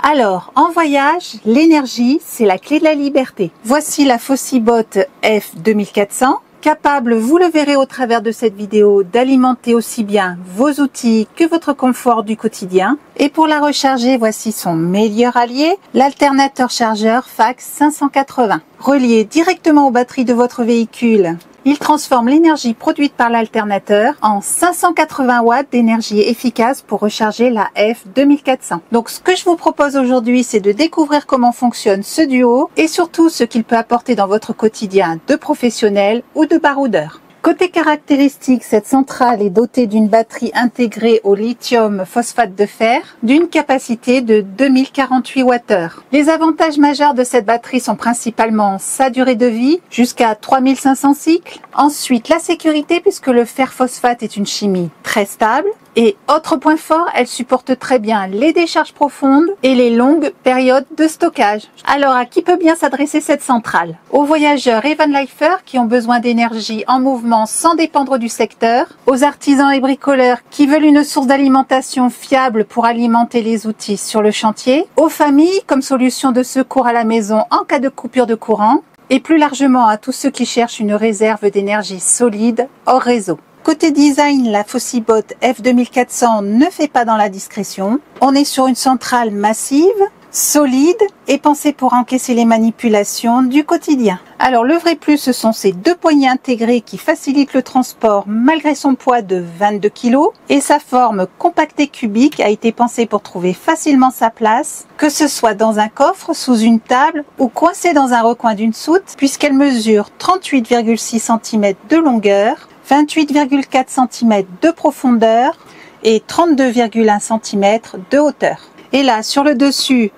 Alors, en voyage, l'énergie, c'est la clé de la liberté. Voici la Fossibot F2400, capable, vous le verrez au travers de cette vidéo, d'alimenter aussi bien vos outils que votre confort du quotidien. Et pour la recharger, voici son meilleur allié, l'alternateur chargeur FAX 580. Relié directement aux batteries de votre véhicule, il transforme l'énergie produite par l'alternateur en 580 watts d'énergie efficace pour recharger la F2400. Donc ce que je vous propose aujourd'hui, c'est de découvrir comment fonctionne ce duo et surtout ce qu'il peut apporter dans votre quotidien de professionnel ou de baroudeur. Côté caractéristiques, cette centrale est dotée d'une batterie intégrée au lithium phosphate de fer d'une capacité de 2048 Wh. Les avantages majeurs de cette batterie sont principalement sa durée de vie, jusqu'à 3500 cycles. Ensuite, la sécurité, puisque le fer phosphate est une chimie très stable. Et autre point fort, elle supporte très bien les décharges profondes et les longues périodes de stockage. Alors, à qui peut bien s'adresser cette centrale? Aux voyageurs et van-lifers qui ont besoin d'énergie en mouvement sans dépendre du secteur, aux artisans et bricoleurs qui veulent une source d'alimentation fiable pour alimenter les outils sur le chantier, aux familles comme solution de secours à la maison en cas de coupure de courant, et plus largement à tous ceux qui cherchent une réserve d'énergie solide hors réseau. Côté design, la Fossibot F2400 ne fait pas dans la discrétion. On est sur une centrale massive, solide et pensée pour encaisser les manipulations du quotidien. Alors le vrai plus, ce sont ces deux poignées intégrées qui facilitent le transport malgré son poids de 22 kg et sa forme compactée cubique a été pensée pour trouver facilement sa place, que ce soit dans un coffre, sous une table ou coincée dans un recoin d'une soute, puisqu'elle mesure 38,6 cm de longueur, 28,4 cm de profondeur et 32,1 cm de hauteur. Et là, sur le dessus,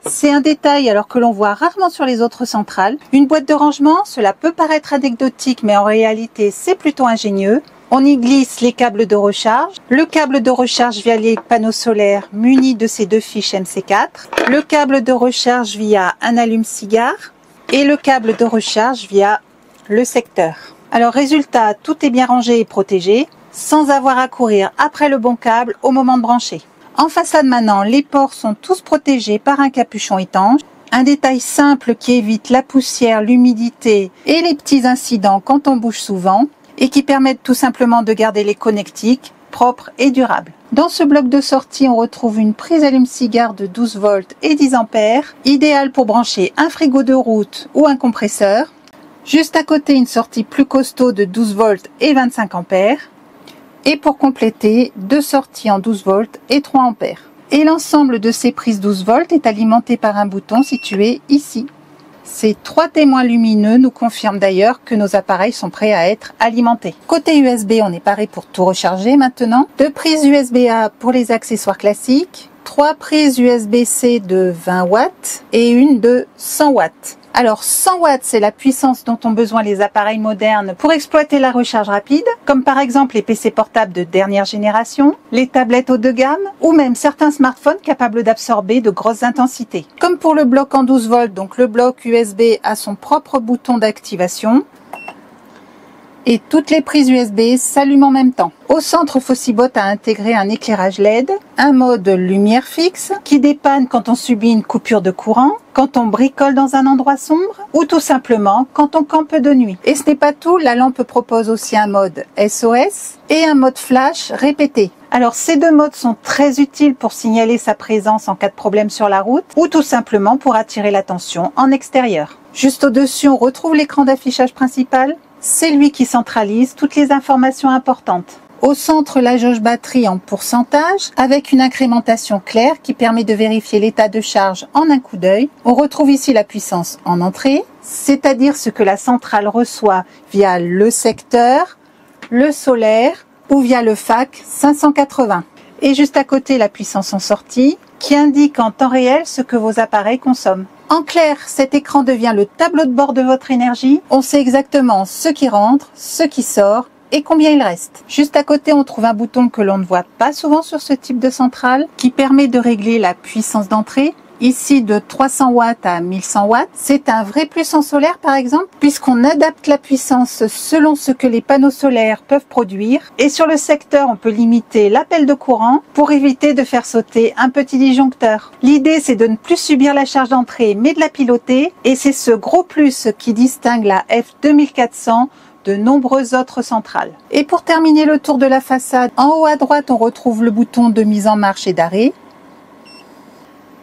c'est un détail alors que l'on voit rarement sur les autres centrales. Une boîte de rangement, cela peut paraître anecdotique, mais en réalité, c'est plutôt ingénieux. On y glisse les câbles de recharge, le câble de recharge via les panneaux solaires muni de ces deux fiches MC4, le câble de recharge via un allume-cigare et le câble de recharge via le secteur. Alors résultat, tout est bien rangé et protégé, sans avoir à courir après le bon câble au moment de brancher. En façade maintenant, les ports sont tous protégés par un capuchon étanche. Un détail simple qui évite la poussière, l'humidité et les petits incidents quand on bouge souvent et qui permettent tout simplement de garder les connectiques propres et durables. Dans ce bloc de sortie, on retrouve une prise allume-cigare de 12 volts et 10 ampères, idéale pour brancher un frigo de route ou un compresseur. Juste à côté, une sortie plus costaud de 12 volts et 25 ampères. Et pour compléter, deux sorties en 12 volts et 3 ampères. Et l'ensemble de ces prises 12 volts est alimenté par un bouton situé ici. Ces trois témoins lumineux nous confirment d'ailleurs que nos appareils sont prêts à être alimentés. Côté USB, on est paré pour tout recharger maintenant. Deux prises USB-A pour les accessoires classiques. 3 prises USB-C de 20 watts et une de 100 watts. Alors 100 watts, c'est la puissance dont ont besoin les appareils modernes pour exploiter la recharge rapide, comme par exemple les PC portables de dernière génération, les tablettes haut de gamme ou même certains smartphones capables d'absorber de grosses intensités. Comme pour le bloc en 12 volts, donc le bloc USB a son propre bouton d'activation. Et toutes les prises USB s'allument en même temps. Au centre, Fossibot a intégré un éclairage LED, un mode lumière fixe qui dépanne quand on subit une coupure de courant, quand on bricole dans un endroit sombre ou tout simplement quand on campe de nuit. Et ce n'est pas tout, la lampe propose aussi un mode SOS et un mode flash répété. Alors ces deux modes sont très utiles pour signaler sa présence en cas de problème sur la route ou tout simplement pour attirer l'attention en extérieur. Juste au-dessus, on retrouve l'écran d'affichage principal. C'est lui qui centralise toutes les informations importantes. Au centre, la jauge batterie en pourcentage avec une incrémentation claire qui permet de vérifier l'état de charge en un coup d'œil. On retrouve ici la puissance en entrée, c'est-à-dire ce que la centrale reçoit via le secteur, le solaire ou via le FAC 580. Et juste à côté, la puissance en sortie qui indique en temps réel ce que vos appareils consomment. En clair, cet écran devient le tableau de bord de votre énergie. On sait exactement ce qui rentre, ce qui sort et combien il reste. Juste à côté, on trouve un bouton que l'on ne voit pas souvent sur ce type de centrale qui permet de régler la puissance d'entrée ici de 300 watts à 1100 watts. C'est un vrai plus en solaire par exemple, puisqu'on adapte la puissance selon ce que les panneaux solaires peuvent produire. Et sur le secteur, on peut limiter l'appel de courant pour éviter de faire sauter un petit disjoncteur. L'idée, c'est de ne plus subir la charge d'entrée, mais de la piloter. Et c'est ce gros plus qui distingue la F2400 de nombreuses autres centrales. Et pour terminer le tour de la façade, en haut à droite, on retrouve le bouton de mise en marche et d'arrêt.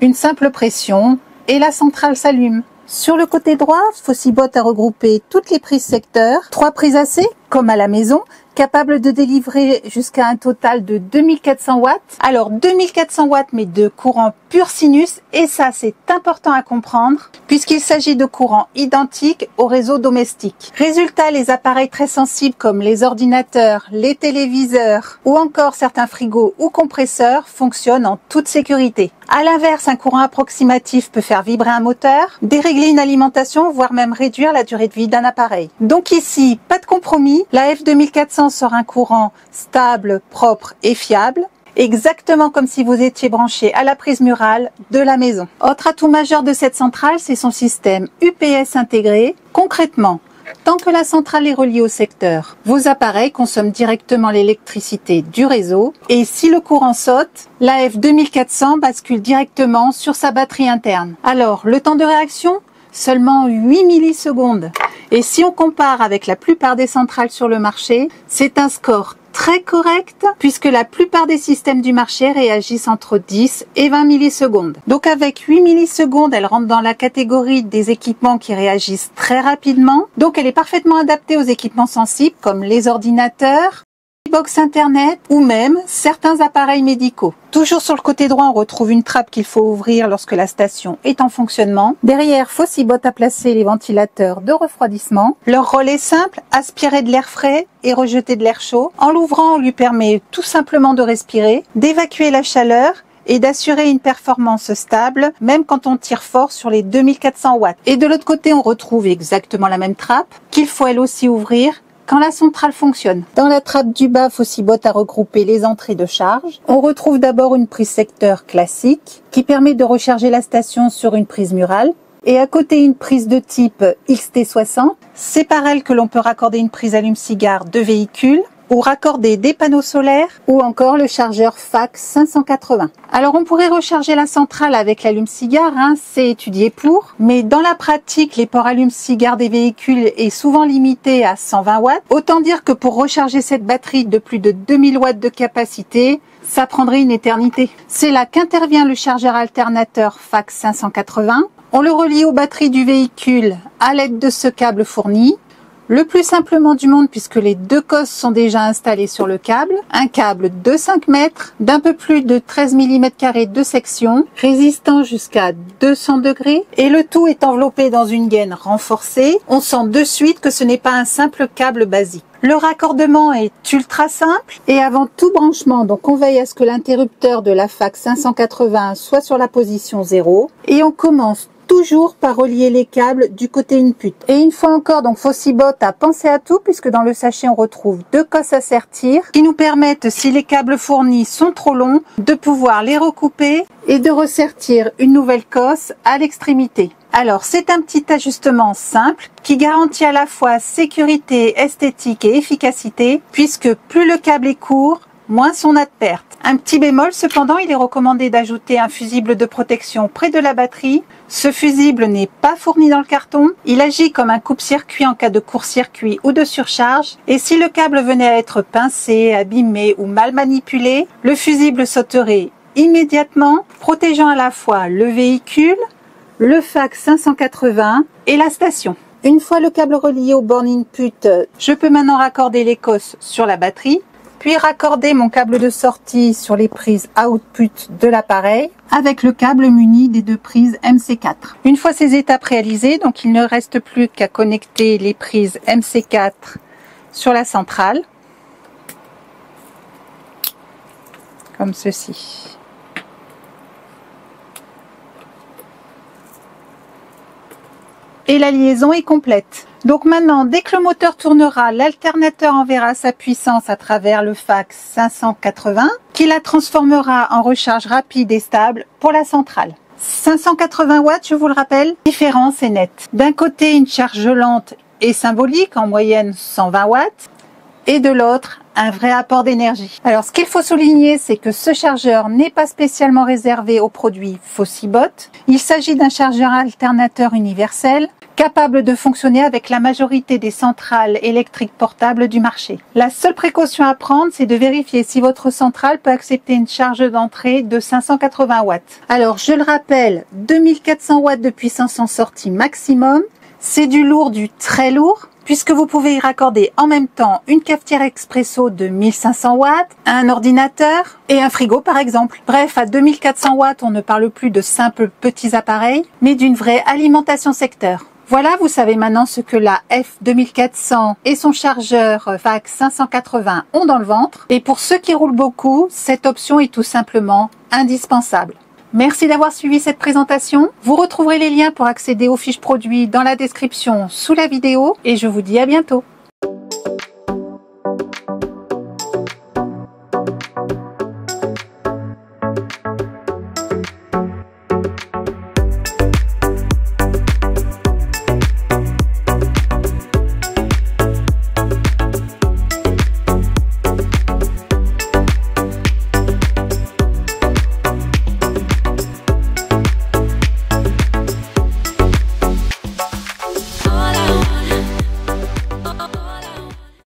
Une simple pression et la centrale s'allume. Sur le côté droit, Fossibot a regroupé toutes les prises secteurs, 3 prises AC, comme à la maison, capables de délivrer jusqu'à un total de 2400 watts. Alors 2400 watts, mais de courant pur sinus, et ça c'est important à comprendre, puisqu'il s'agit de courants identiques au réseau domestique. Résultat, les appareils très sensibles comme les ordinateurs, les téléviseurs, ou encore certains frigos ou compresseurs fonctionnent en toute sécurité. À l'inverse, un courant approximatif peut faire vibrer un moteur, dérégler une alimentation, voire même réduire la durée de vie d'un appareil. Donc ici, pas de compromis, la F2400 sort un courant stable, propre et fiable, exactement comme si vous étiez branché à la prise murale de la maison. Autre atout majeur de cette centrale, c'est son système UPS intégré. Concrètement, tant que la centrale est reliée au secteur, vos appareils consomment directement l'électricité du réseau et si le courant saute, la F2400 bascule directement sur sa batterie interne. Alors, le temps de réaction ? Seulement 8 millisecondes. Et si on compare avec la plupart des centrales sur le marché, c'est un score très correct puisque la plupart des systèmes du marché réagissent entre 10 et 20 millisecondes. Donc avec 8 millisecondes, elle rentre dans la catégorie des équipements qui réagissent très rapidement. Donc elle est parfaitement adaptée aux équipements sensibles comme les ordinateurs, box internet ou même certains appareils médicaux. Toujours sur le côté droit, on retrouve une trappe qu'il faut ouvrir lorsque la station est en fonctionnement. Derrière, Fossibot a placé les ventilateurs de refroidissement. Leur rôle est simple, aspirer de l'air frais et rejeter de l'air chaud. En l'ouvrant, on lui permet tout simplement de respirer, d'évacuer la chaleur et d'assurer une performance stable, même quand on tire fort sur les 2400 watts. Et de l'autre côté, on retrouve exactement la même trappe qu'il faut elle aussi ouvrir quand la centrale fonctionne. Dans la trappe du bas, Fossibot a regroupé les entrées de charge. On retrouve d'abord une prise secteur classique qui permet de recharger la station sur une prise murale. Et à côté, une prise de type XT60. C'est par elle que l'on peut raccorder une prise allume-cigare de véhicule ou raccorder des panneaux solaires ou encore le chargeur FAC 580. Alors on pourrait recharger la centrale avec l'allume-cigare, c'est étudié pour, mais dans la pratique, les ports allume-cigare des véhicules est souvent limité à 120 watts. Autant dire que pour recharger cette batterie de plus de 2000 watts de capacité, ça prendrait une éternité. C'est là qu'intervient le chargeur alternateur FAC 580. On le relie aux batteries du véhicule à l'aide de ce câble fourni. Le plus simplement du monde puisque les 2 cosses sont déjà installées sur le câble. Un câble de 5 mètres, d'un peu plus de 13 mm² de section, résistant jusqu'à 200 degrés. Et le tout est enveloppé dans une gaine renforcée. On sent de suite que ce n'est pas un simple câble basique. Le raccordement est ultra simple et avant tout branchement, donc on veille à ce que l'interrupteur de la FAC 580 soit sur la position 0 et on commence toujours par relier les câbles du côté input. Et une fois encore, donc Fossibot a pensé à tout puisque dans le sachet on retrouve 2 cosses à sertir qui nous permettent, si les câbles fournis sont trop longs, de pouvoir les recouper et de ressertir une nouvelle cosse à l'extrémité. Alors c'est un petit ajustement simple qui garantit à la fois sécurité, esthétique et efficacité puisque plus le câble est court, moins on a de perte. Un petit bémol cependant, il est recommandé d'ajouter un fusible de protection près de la batterie. Ce fusible n'est pas fourni dans le carton. Il agit comme un coupe-circuit en cas de court-circuit ou de surcharge. Et si le câble venait à être pincé, abîmé ou mal manipulé, le fusible sauterait immédiatement, protégeant à la fois le véhicule, le FAC 580 et la station. Une fois le câble relié au borne input, je peux maintenant raccorder les cosses sur la batterie, puis raccorder mon câble de sortie sur les prises output de l'appareil avec le câble muni des 2 prises MC4. Une fois ces étapes réalisées, donc il ne reste plus qu'à connecter les prises MC4 sur la centrale, comme ceci. Et la liaison est complète. Donc maintenant, dès que le moteur tournera, l'alternateur enverra sa puissance à travers le FAC 580 qui la transformera en recharge rapide et stable pour la centrale. 580 watts, je vous le rappelle. La différence est nette. D'un côté, une charge lente et symbolique, en moyenne 120 watts, et de l'autre, un vrai apport d'énergie. Alors, ce qu'il faut souligner, c'est que ce chargeur n'est pas spécialement réservé aux produits Fossibot. Il s'agit d'un chargeur alternateur universel, capable de fonctionner avec la majorité des centrales électriques portables du marché. La seule précaution à prendre, c'est de vérifier si votre centrale peut accepter une charge d'entrée de 580 watts. Alors, je le rappelle, 2400 watts de puissance en sortie maximum. C'est du lourd, du très lourd, puisque vous pouvez y raccorder en même temps une cafetière expresso de 1500 watts, un ordinateur et un frigo par exemple. Bref, à 2400 watts, on ne parle plus de simples petits appareils, mais d'une vraie alimentation secteur. Voilà, vous savez maintenant ce que la F2400 et son chargeur VAC 580 ont dans le ventre. Et pour ceux qui roulent beaucoup, cette option est tout simplement indispensable. Merci d'avoir suivi cette présentation. Vous retrouverez les liens pour accéder aux fiches produits dans la description sous la vidéo et je vous dis à bientôt.